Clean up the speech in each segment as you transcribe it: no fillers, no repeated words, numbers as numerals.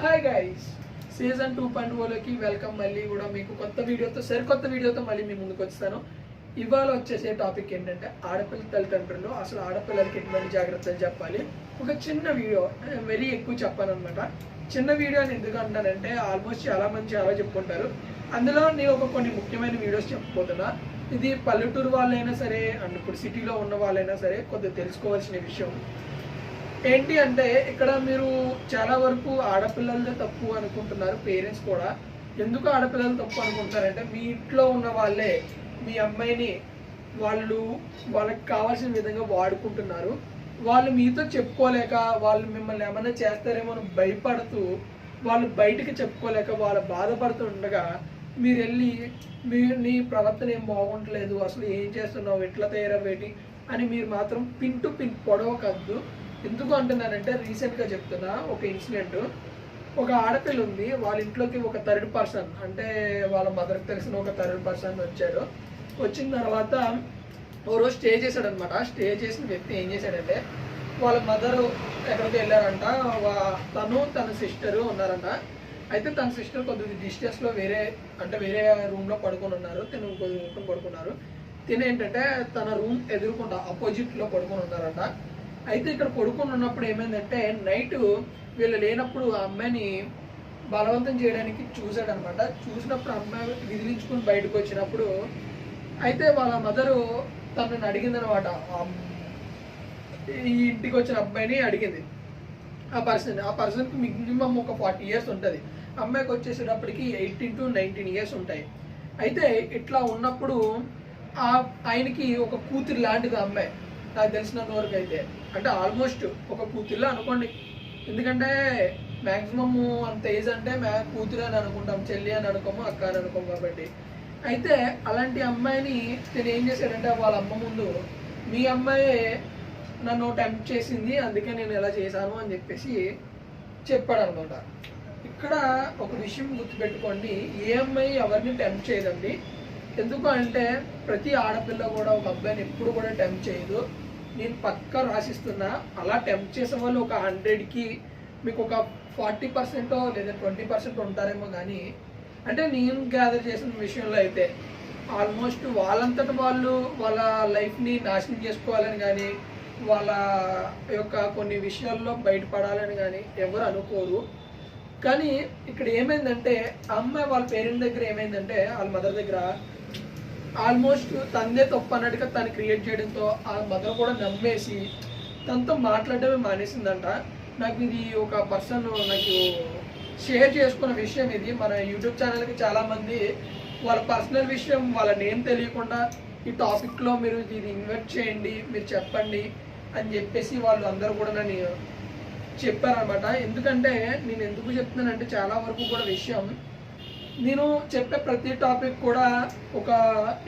Hi guys, season 2.0లోకి welcome. మళ్ళీ కూడా మీకు కొత్త వీడియోతో సరికొత్త వీడియోతో మళ్ళీ మీ ముందుకు వచ్చాను. ఇవాళ వచ్చేసే టాపిక్ ఏంటంటే ఆడపిల్ల తల్లిదండ్రులు అసలు ఆడపిల్లలకి ఎటువంటి జాగ్రత్తలు చెప్పాలి. ఒక చిన్న వీడియో, వెరీ ఎక్కువ చెప్పాను అనమాట. చిన్న వీడియో అని ఎందుకు అంటానంటే ఆల్మోస్ట్ చాలా మంది చాలా చెప్పుకుంటారు. అందులో నేను కొన్ని ముఖ్యమైన వీడియోస్ చెప్పబోతున్నా. ఇది పల్లెటూరు వాళ్ళైనా సరే అండ్ ఇప్పుడు సిటీలో ఉన్న వాళ్ళైనా సరే కొద్దిగా తెలుసుకోవాల్సిన విషయం. ఏంటి అంటే ఇక్కడ మీరు చాలా వరకు ఆడపిల్లలదే తప్పు అనుకుంటున్నారు. పేరెంట్స్ కూడా ఎందుకు ఆడపిల్లలు తప్పు అనుకుంటారంటే మీ ఇంట్లో ఉన్న వాళ్ళే మీ అమ్మాయిని వాళ్ళకి కావాల్సిన విధంగా వాడుకుంటున్నారు. వాళ్ళు మీతో చెప్పుకోలేక వాళ్ళు మిమ్మల్ని ఏమైనా చేస్తారేమో అని భయపడుతూ వాళ్ళు బయటికి చెప్పుకోలేక వాళ్ళు బాధపడుతూ ఉండగా మీరు వెళ్ళి నీ ప్రవర్తన ఏం బాగుంటలేదు, అసలు ఏం చేస్తున్నావు, ఎట్లా తయారవేటి అని మీరు మాత్రం పిన్ టు పిన్ పొడవకద్దు. ఎందుకు అంటున్నానంటే రీసెంట్గా చెప్తున్నా ఒక ఇన్సిడెంట్. ఒక ఆడపిల్ల ఉంది, వాళ్ళ ఇంట్లోకి ఒక థర్డ్ పర్సన్ అంటే వాళ్ళ మదర్కి తెలిసిన ఒక థర్డ్ పర్సన్ వచ్చాడు. వచ్చిన తర్వాత ఓ రోజు స్టే చేశాడు అనమాట. స్టే చేసిన వ్యక్తి ఏం చేశాడంటే వాళ్ళ మదరు ఎక్కడికి వెళ్ళారంట, తన సిస్టరు ఉన్నారంట. అయితే తన సిస్టర్ కొద్దిగా డిస్టెన్స్లో వేరే రూమ్లో పడుకొని ఉన్నారు, తిను కొద్దిగా పడుకున్నారు. తినేంటంటే తన రూమ్ ఎదుర్కొంటా ఆపోజిట్లో పడుకొని ఉన్నారంట. అయితే ఇక్కడ పడుకొని ఉన్నప్పుడు ఏమైందంటే నైట్ వీళ్ళు లేనప్పుడు ఆ అమ్మాయిని బలవంతం చేయడానికి చూశాడనమాట. చూసినప్పుడు అమ్మాయి విదిలించుకుని బయటకు వచ్చినప్పుడు అయితే వాళ్ళ మదరు తనని అడిగిందనమాట. ఈ ఇంటికి వచ్చిన అబ్బాయిని అడిగింది ఆ పర్సన్కి మినిమం ఒక 40 years ఉంటుంది. అమ్మాయికి వచ్చేసేటప్పటికి 18 to 19 years ఉంటాయి. అయితే ఇట్లా ఉన్నప్పుడు ఆయనకి ఒక కూతురు లాంటిది అమ్మాయి, నాకు తెలిసినంత వరకు అయితే. అంటే ఆల్మోస్ట్ ఒక కూతురులో అనుకోండి, ఎందుకంటే మ్యాక్సిమమ్ అంత ఏజ్ అంటే కూతురు అని అనుకుంటాం, చెల్లి అని అనుకోము, అక్క అని అనుకోము కాబట్టి. అయితే అలాంటి అమ్మాయిని నేను ఏం చేశాడంటే వాళ్ళ అమ్మ ముందు మీ అమ్మాయి నన్ను టెంప్ట్ చేసింది, అందుకే నేను ఎలా చేశాను అని చెప్పేసి చెప్పాడు అనమాట. ఇక్కడ ఒక విషయం గుర్తుపెట్టుకోండి, ఏ అమ్మాయి ఎవరిని టెంప్ట్ చేయదండి. ఎందుకు అంటే ప్రతి ఆడపిల్ల కూడా ఒక అబ్బాయిని ఎప్పుడు కూడా టెంప్ట్ చేయదు. నేను పక్కా రాసిస్తున్నా. అలా టెంప్ట్ చేసే వాళ్ళు ఒక 100కి మీకు ఒక 40% లేదా 20% ఉంటారేమో. కానీ అంటే నేను గ్యాదర్ చేసిన విషయంలో అయితే ఆల్మోస్ట్ వాళ్ళంతట వాళ్ళు వాళ్ళ లైఫ్ని నాశనం చేసుకోవాలని కానీ వాళ్ళ యొక్క కొన్ని విషయాల్లో బయటపడాలని కానీ ఎవరు అనుకోరు. కానీ ఇక్కడ ఏమైందంటే అమ్మాయి వాళ్ళ పేరెంట్ దగ్గర ఏమైందంటే వాళ్ళ మదర్ దగ్గర ఆల్మోస్ట్ తనదే తప్పు అన్నట్టుగా తను క్రియేట్ చేయడంతో ఆ మదర్ కూడా నమ్మేసి తనతో మాట్లాడటమే మానేసిందంట. నాకు ఇది ఒక పర్సన్ నాకు షేర్ చేసుకున్న విషయం. ఇది మన యూట్యూబ్ ఛానల్కి చాలామంది వాళ్ళ పర్సనల్ విషయం వాళ్ళ నేమ్ తెలియకుండా ఈ టాపిక్లో మీరు ఇది ఇన్వైట్ చేయండి, మీరు చెప్పండి అని చెప్పేసి వాళ్ళు అందరూ కూడా నన్ను చెప్పారనమాట. ఎందుకంటే నేను ఎందుకు చెప్తున్నానంటే చాలా వరకు కూడా విషయం నేను చెప్పే ప్రతి టాపిక్ కూడా ఒక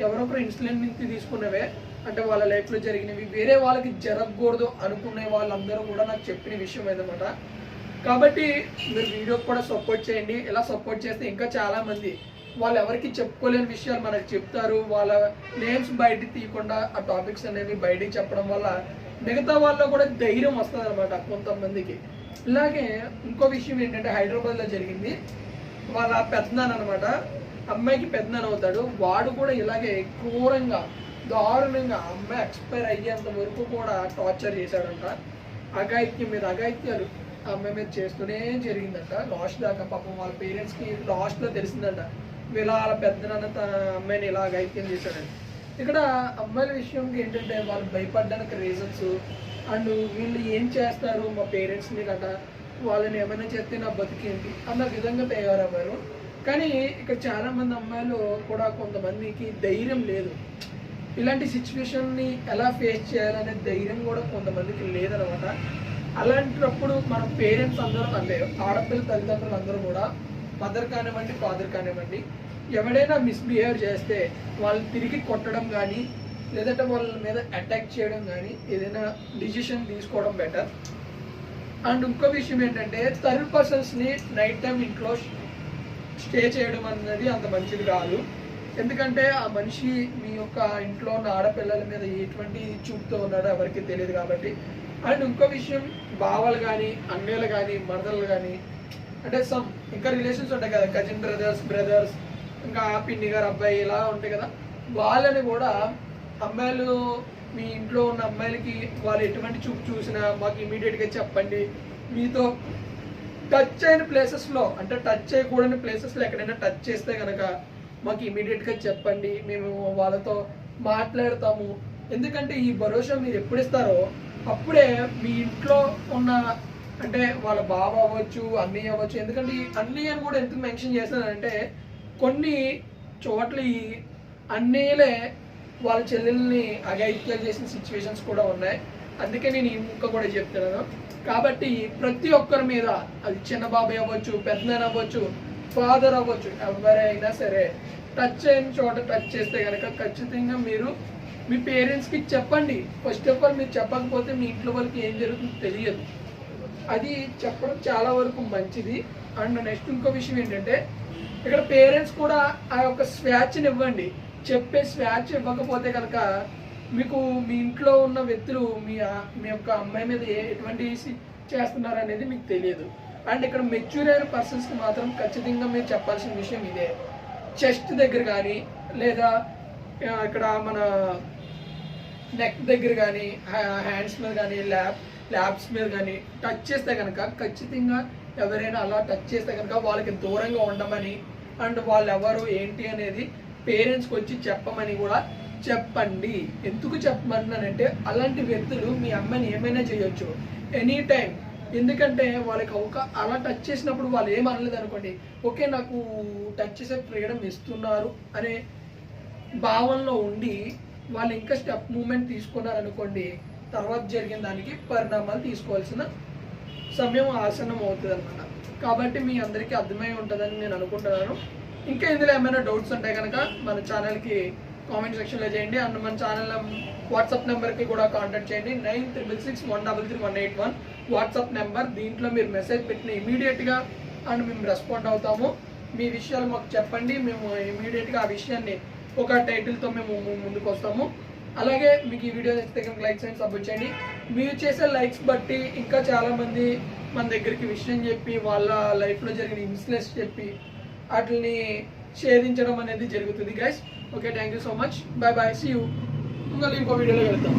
ఎవరొకరు ఇన్సిడెంట్ నుంచి తీసుకున్నవే, అంటే వాళ్ళ లైఫ్లో జరిగినవి, వేరే వాళ్ళకి జరగకూడదు అనుకునే వాళ్ళందరూ కూడా నాకు చెప్పిన విషయం అన్నమాట. కాబట్టి మీరు వీడియోకి కూడా సపోర్ట్ చేయండి. ఇలా సపోర్ట్ చేస్తే ఇంకా చాలామంది వాళ్ళు ఎవరికి చెప్పుకోలేని విషయాలు మనకు చెప్తారు. వాళ్ళ నేమ్స్ బయటికి తీయకుండా ఆ టాపిక్స్ అనేవి బయటికి చెప్పడం వల్ల మిగతా వాళ్ళు కూడా ధైర్యం వస్తుంది అనమాట కొంతమందికి. ఇలాగే ఇంకో విషయం ఏంటంటే హైదరాబాద్లో జరిగింది. వాళ్ళ పెద్దనాన్న అనమాట, అమ్మాయికి పెద్దనాన్న అవుతాడు. వాడు కూడా ఇలాగే క్రూరంగా దారుణంగా అమ్మాయి ఎక్స్పైర్ అయ్యేంత వరకు కూడా టార్చర్ చేశాడంట. అఘాయిత్యం మీద అఘాయిత్యాలు ఆ అమ్మాయి మీద చేస్తూనే జరిగిందంట లాస్ట్ దాకా. పాపం వాళ్ళ పేరెంట్స్కి లాస్ట్లో తెలిసిందంట వాళ్ళ పెద్దనాన్న తన అమ్మాయిని ఇలా అఘాయిత్యం చేశాడని. ఇక్కడ అమ్మాయిల విషయంకి ఏంటంటే వాళ్ళు భయపడడానికి రీజన్స్ అండ్ వీళ్ళు ఏం చేస్తారు మా పేరెంట్స్ని గట, వాళ్ళని ఏమైనా చేస్తే నా బతికేంటి అన్న విధంగా తయారయ్యారు. కానీ ఇక్కడ చాలామంది అమ్మాయిలు కూడా కొంతమందికి ధైర్యం లేదు. ఇలాంటి సిచ్యువేషన్ని ఎలా ఫేస్ చేయాలనే ధైర్యం కూడా కొంతమందికి లేదనమాట. అలాంటప్పుడు మన పేరెంట్స్ అందరూ అంటే ఆడపిల్ల తల్లిదండ్రులు అందరూ కూడా మదర్ కానివ్వండి ఫాదర్ కానివ్వండి ఎవడైనా మిస్బిహేవ్ చేస్తే వాళ్ళు తిరిగి కొట్టడం కానీ లేదంటే వాళ్ళ మీద అటాక్ చేయడం కానీ ఏదైనా డిసిషన్ తీసుకోవడం బెటర్. అండ్ ఇంకో విషయం ఏంటంటే థర్డ్ పర్సన్స్ని నైట్ టైం ఇంట్లో స్టే చేయడం అన్నది అంత మంచిది కాదు. ఎందుకంటే ఆ మనిషి మీ యొక్క ఇంట్లో ఉన్న ఆడపిల్లల మీద ఎటువంటి చూపుతూ ఉన్నాడో ఎవరికి తెలియదు కాబట్టి. అండ్ ఇంకో విషయం బావలు కానీ అన్నయ్యలు కానీ మరదలు కానీ అంటే సమ్ ఇంకా రిలేషన్స్ ఉంటాయి కదా, కజిన్ బ్రదర్స్ ఇంకా పిన్ని గారు అబ్బాయి ఇలా ఉంటాయి కదా, వాళ్ళని కూడా అమ్మాయిలు మీ ఇంట్లో ఉన్న అమ్మాయిలకి వాళ్ళు ఎటువంటి చూపు చూసినా మాకు ఇమీడియట్గా చెప్పండి. మీతో టచ్ అయిన ప్లేసెస్లో, అంటే టచ్ చేయకూడని ప్లేసెస్లో ఎక్కడైనా టచ్ చేస్తే కనుక మాకు ఇమీడియట్గా చెప్పండి, మేము వాళ్ళతో మాట్లాడతాము. ఎందుకంటే ఈ భరోసా మీరు ఎప్పుడు ఇస్తారో అప్పుడే మీ ఇంట్లో ఉన్న, అంటే వాళ్ళ బావ అవ్వచ్చు, అన్నయ్య అవ్వచ్చు. ఎందుకంటే ఈ అన్నయ్య అని కూడా ఎందుకు మెన్షన్ చేస్తానంటే కొన్ని చోట్ల ఈ అన్నయ్యలే వాళ్ళ చెల్లెల్ని అఘాయిత్యాలు చేసిన సిచ్యువేషన్స్ కూడా ఉన్నాయి. అందుకే నేను ఈ ముక్క కూడా చెప్తున్నాను. కాబట్టి ప్రతి ఒక్కరి మీద, అది చిన్న బాబాయ్ అవ్వచ్చు, పెద్దనాన్న అవ్వచ్చు, ఫాదర్ అవ్వచ్చు, ఎవరైనా సరే టచ్ అయిన చోట టచ్ చేస్తే కనుక ఖచ్చితంగా మీరు మీ పేరెంట్స్కి చెప్పండి. ఫస్ట్ ఆఫ్ ఆల్ మీరు చెప్పకపోతే మీ ఇంట్లో వాళ్ళకి ఏం జరుగుతుందో తెలియదు. అది చెప్పడం చాలా వరకు మంచిది. అండ్ నెక్స్ట్ ఇంకో విషయం ఏంటంటే ఇక్కడ పేరెంట్స్ కూడా ఆ యొక్క స్వేచ్ఛని ఇవ్వండి. చెప్పే స్వేచ్ఛ ఇవ్వకపోతే కనుక మీకు మీ ఇంట్లో ఉన్న వ్యక్తులు మీ యొక్క అమ్మాయి మీద ఎటువంటి చేస్తున్నారు అనేది మీకు తెలియదు. అండ్ ఇక్కడ మెచ్యూర్ అయిన పర్సన్స్కి మాత్రం ఖచ్చితంగా మీరు చెప్పాల్సిన విషయం ఇదే. చెస్ట్ దగ్గర కానీ లేదా ఇక్కడ మన నెక్ దగ్గర కానీ హ్యాండ్స్ మీద కానీ ల్యాబ్స్ మీద కానీ టచ్ చేస్తే కనుక ఖచ్చితంగా ఎవరైనా అలా టచ్ చేస్తే కనుక వాళ్ళకి దూరంగా ఉండమని, అండ్ వాళ్ళు ఎవరు ఏంటి అనేది పేరెంట్స్కి వచ్చి చెప్పమని కూడా చెప్పండి. ఎందుకు చెప్పమన్నానంటే అలాంటి వ్యక్తులు మీ అమ్మాయిని ఏమైనా చేయొచ్చు ఎనీ టైం. ఎందుకంటే వాళ్ళకి అలా టచ్ చేసినప్పుడు వాళ్ళు ఏం అనలేదు అనుకోండి, ఓకే నాకు టచ్ చేసే ఫ్రీడమ్ ఇస్తున్నారు అనే భావనలో ఉండి వాళ్ళు ఇంకా స్టెప్ మూమెంట్ తీసుకున్నారనుకోండి, తర్వాత జరిగిన దానికి పరిణామాలు తీసుకోవాల్సిన సమయం ఆసన్నం అవుతుంది అన్నమాట. కాబట్టి మీ అందరికీ అర్థమై ఉంటుందని నేను అనుకుంటున్నాను. ఇంకా ఇందులో ఏమైనా డౌట్స్ ఉంటే కనుక మన ఛానల్కి కామెంట్ సెక్షన్లో చేయండి. అండ్ మన ఛానల్ వాట్సాప్ నెంబర్కి కూడా కాంటాక్ట్ చేయండి. 9361333181 వాట్సాప్ నెంబర్. దీంట్లో మీరు మెసేజ్ పెట్టిన ఇమీడియట్గా అండ్ మేము రెస్పాండ్ అవుతాము. మీ విషయాలు మాకు చెప్పండి, మేము ఇమీడియట్గా ఆ విషయాన్ని ఒక టైటిల్తో మేము ముందుకు వస్తాము. అలాగే మీకు ఈ వీడియో నచ్చితే కనుక లైక్స్ అండ్ సపోర్ట్ చేయండి. మీరు చేసే లైక్స్ బట్టి ఇంకా చాలామంది మన దగ్గరికి విషయం చెప్పి వాళ్ళ లైఫ్లో జరిగిన ఇన్సిడెంట్స్ చెప్పి వాటిని షేరించడం అనేది జరుగుతుంది guys. Okay, thank you so much. Bye bye, see you. ఇంకా ఇంకో వీడియోలో వెళ్తాం.